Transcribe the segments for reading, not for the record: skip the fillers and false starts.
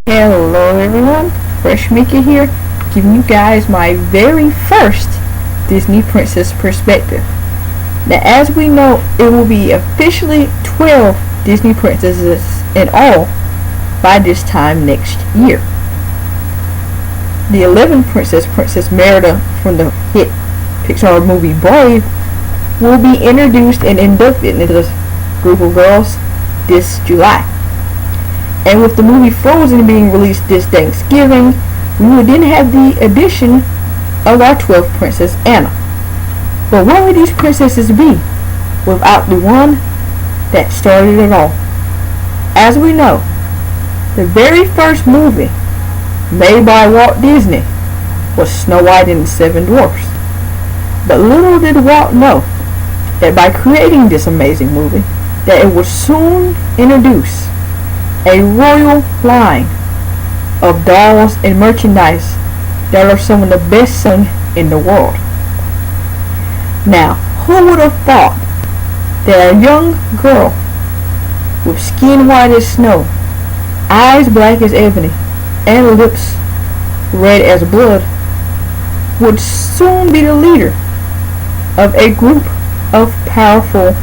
Hello everyone, Fresh Mickey here, giving you guys my very first Disney Princess perspective. Now as we know, it will be officially 12 Disney princesses in all by this time next year. The 11th princess, Princess Merida from the hit Pixar movie Brave, will be introduced and inducted into this group of girls this July. And with the movie Frozen being released this Thanksgiving, we would then have the addition of our 12th princess, Anna. But where would these princesses be without the one that started it all? As we know, the very first movie made by Walt Disney was Snow White and the Seven Dwarfs. But little did Walt know that by creating this amazing movie, that it would soon introduce a royal line of dolls and merchandise that are some of the best selling in the world. Now, who would have thought that a young girl with skin white as snow, eyes black as ebony, and lips red as blood would soon be the leader of a group of powerful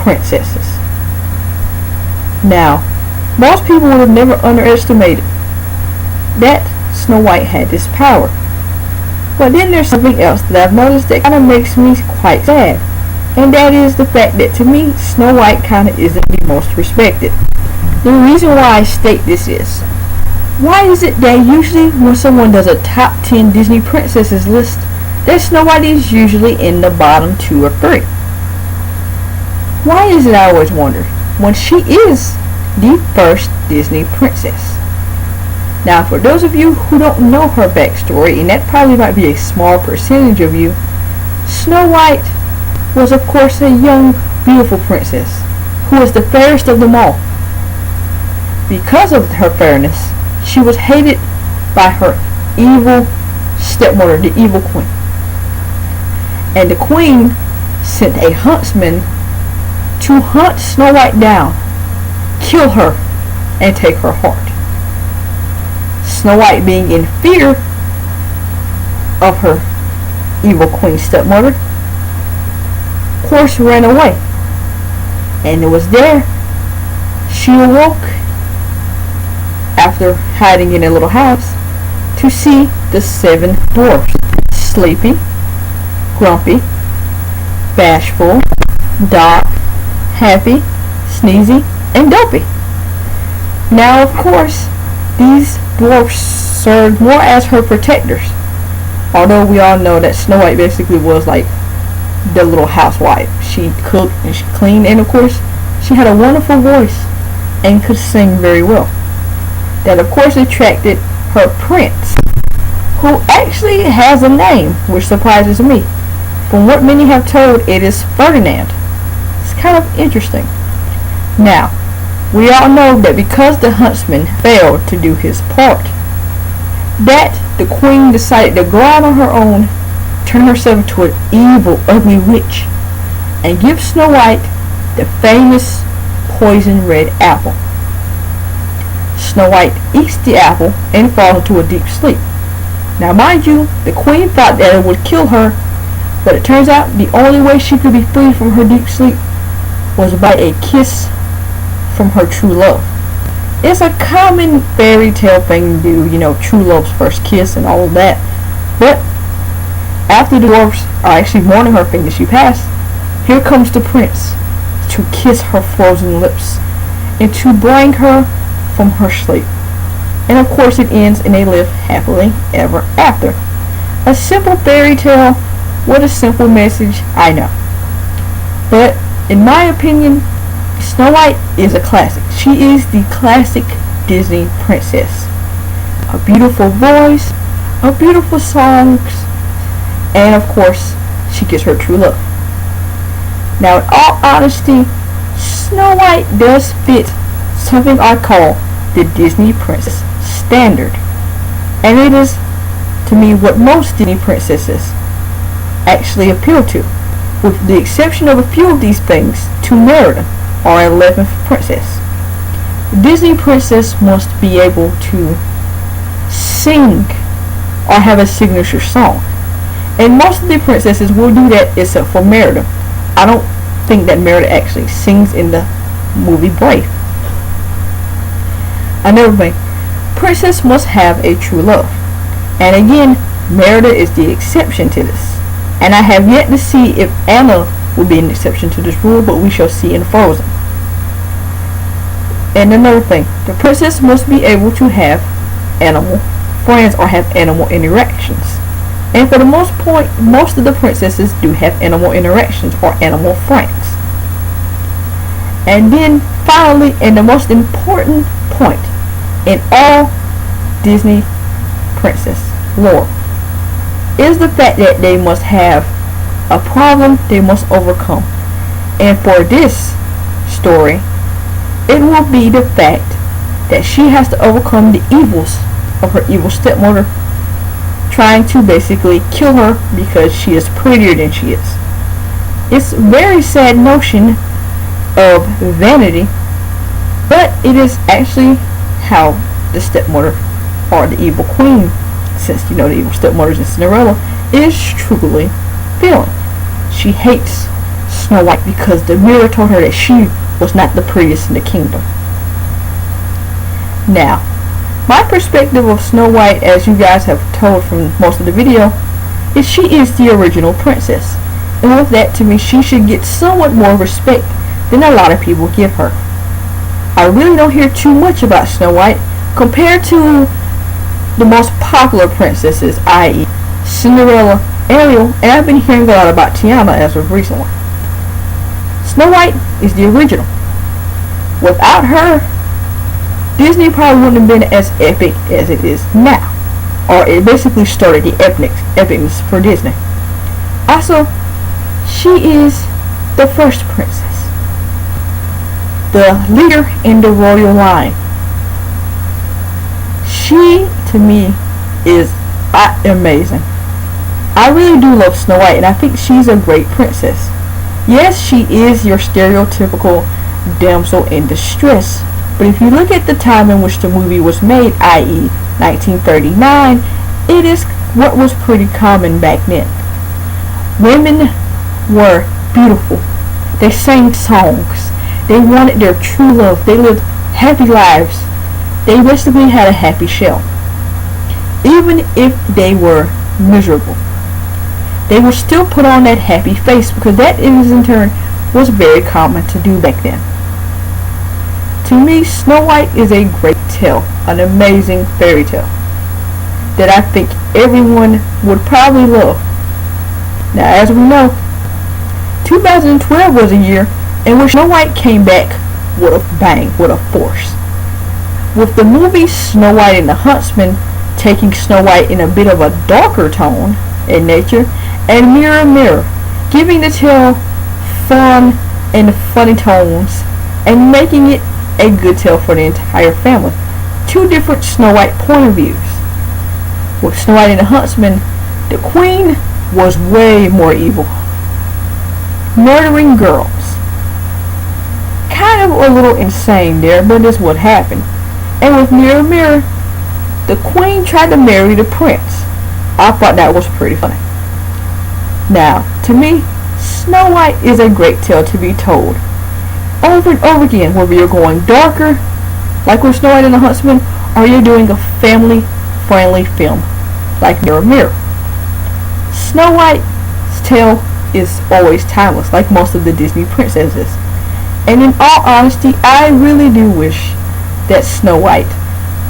princesses? Now, most people would have never underestimated that Snow White had this power. But then there's something else that I've noticed that kind of makes me quite sad. And that is the fact that to me, Snow White kind of isn't the most respected. The reason why I state this is, why is it that usually when someone does a top 10 Disney princesses list, that Snow White is usually in the bottom 2 or 3? Why is it, I always wonder, when she is the first Disney princess? Now, for those of you who don't know her backstory, and that probably might be a small percentage of you, Snow White was of course a young, beautiful princess who was the fairest of them all. Because of her fairness, she was hated by her evil stepmother, the evil queen. And the queen sent a huntsman to hunt Snow White down, kill her, and take her heart. Snow White, being in fear of her evil queen stepmother, of course ran away. And it was there she awoke, after hiding in a little house, to see the 7 dwarfs, sleepy, grumpy, bashful, dark, happy, sneezy, and dopey. Now, of course, these dwarfs served more as her protectors, although we all know that Snow White basically was like the little housewife. She cooked and she cleaned, and of course she had a wonderful voice and could sing very well. That of course attracted her prince, who actually has a name, which surprises me. From what many have told, it is Ferdinand. It's kind of interesting. Now, we all know that because the huntsman failed to do his part, that the queen decided to go out on her own, turn herself into an evil, ugly witch, and give Snow White the famous poison red apple. Snow White eats the apple and falls into a deep sleep. Now mind you, the queen thought that it would kill her, but it turns out the only way she could be freed from her deep sleep was by a kiss from her true love. It's a common fairy tale thing to do, true love's first kiss and all of that. But after the dwarfs are actually mourning her fate as she passed, here comes the prince to kiss her frozen lips and to bring her from her sleep. And of course it ends and they live happily ever after. A simple fairy tale with a simple message, I know. But in my opinion, Snow White is a classic. She is the classic Disney princess. A beautiful voice, a beautiful songs, and of course, she gets her true love. Now, in all honesty, Snow White does fit something I call the Disney princess standard. And it is, to me, what most Disney princesses actually appeal to, with the exception of a few of these things, to Merida, our 11th princess. Disney princess must be able to sing or have a signature song. And most of the princesses will do that except for Merida. I don't think that Merida actually sings in the movie Brave. Another thing, princess must have a true love. And again, Merida is the exception to this. And I have yet to see if Anna will be an exception to this rule, but we shall see in Frozen. And another thing, the princess must be able to have animal friends or have animal interactions. And for the most part, most of the princesses do have animal interactions or animal friends. And then finally, and the most important point in all Disney princess lore is the fact that they must have a problem they must overcome. And for this story, it will be the fact that she has to overcome the evils of her evil stepmother trying to basically kill her because she is prettier than she is. It's a very sad notion of vanity, but it is actually how the stepmother or the evil queen, since you know the evil stepmothers in Cinderella, is truly feeling. She hates Snow White because the mirror told her that she was not the prettiest in the kingdom. Now, my perspective of Snow White, as you guys have told from most of the video, is she is the original princess. And with that, to me, she should get somewhat more respect than a lot of people give her. I really don't hear too much about Snow White compared to the most popular princesses, i.e. Cinderella, Ariel, and I've been hearing a lot about Tiana as of recently. Snow White is the original. Without her, Disney probably wouldn't have been as epic as it is now. Or it basically started the epicness for Disney. Also, she is the first princess. The leader in the royal line. She, to me, is amazing. I really do love Snow White, and I think she's a great princess. Yes, she is your stereotypical damsel in distress, but if you look at the time in which the movie was made, i.e. 1939, it is what was pretty common back then. Women were beautiful. They sang songs. They wanted their true love. They lived happy lives. They basically had a happy shell. Even if they were miserable, they would still put on that happy face because that in turn was very common to do back then. To me, Snow White is a great tale, an amazing fairy tale that I think everyone would probably love. Now, as we know, 2012 was a year in which Snow White came back with a bang, with a force. With the movie Snow White and the Huntsman taking Snow White in a bit of a darker tone in nature, and Mirror Mirror giving the tale fun and funny tones and making it a good tale for the entire family. Two different Snow White point of views. With Snow White and the Huntsman, the queen was way more evil, murdering girls. Kind of a little insane there, but that's what happened. And with Mirror Mirror, the queen tried to marry the prince. I thought that was pretty funny. Now, to me, Snow White is a great tale to be told over and over again, whether you're going darker, like with Snow White and the Huntsman, or you're doing a family-friendly film, like Mirror Mirror. Snow White's tale is always timeless, like most of the Disney princesses. And in all honesty, I really do wish that Snow White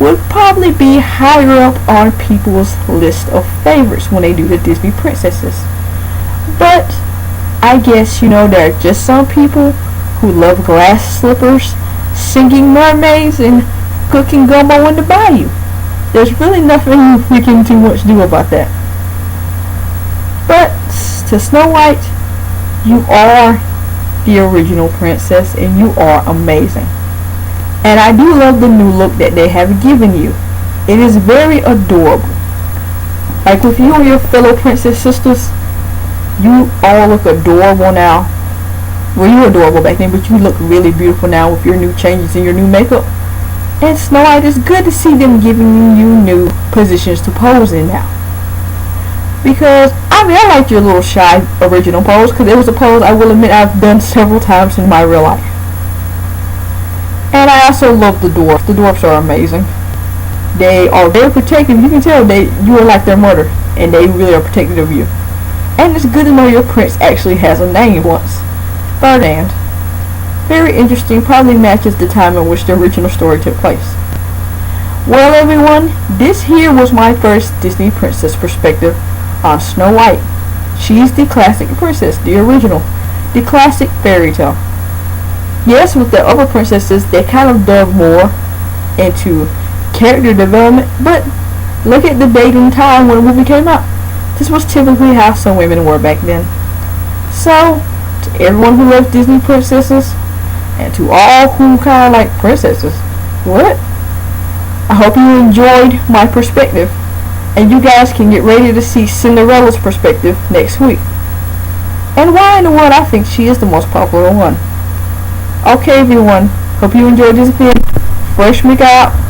would probably be higher up on people's list of favorites when they do the Disney princesses. But I guess, there are just some people who love glass slippers, singing mermaids, and cooking gumbo in the bayou. There's really nothing we can too much do about that. But to Snow White, you are the original princess and you are amazing. And I do love the new look that they have given you. It is very adorable. Like with you and your fellow princess sisters, you all look adorable now. Well, you were adorable back then, but you look really beautiful now with your new changes and your new makeup. And Snow White, it's good to see them giving you new positions to pose in now. Because, I mean, I like your little shy original pose, because it was a pose I will admit I've done several times in my real life. And I also love the dwarfs. The dwarfs are amazing. They are very protective. You can tell you are like their mother, and they really are protective of you. And it's good to know your prince actually has a name once. Ferdinand. Very interesting, probably matches the time in which the original story took place. Well, everyone, this here was my first Disney princess perspective on Snow White. She's the classic princess, the original, the classic fairy tale. Yes, with the other princesses, they kind of dug more into character development, but look at the date and time when the movie came out. This was typically how some women were back then. So, to everyone who loves Disney princesses, and to all who kind of like princesses, what? I hope you enjoyed my perspective, and you guys can get ready to see Cinderella's perspective next week. And why in the world I think she is the most popular one. Okay, everyone, hope you enjoyed this video. Fresh Mick out.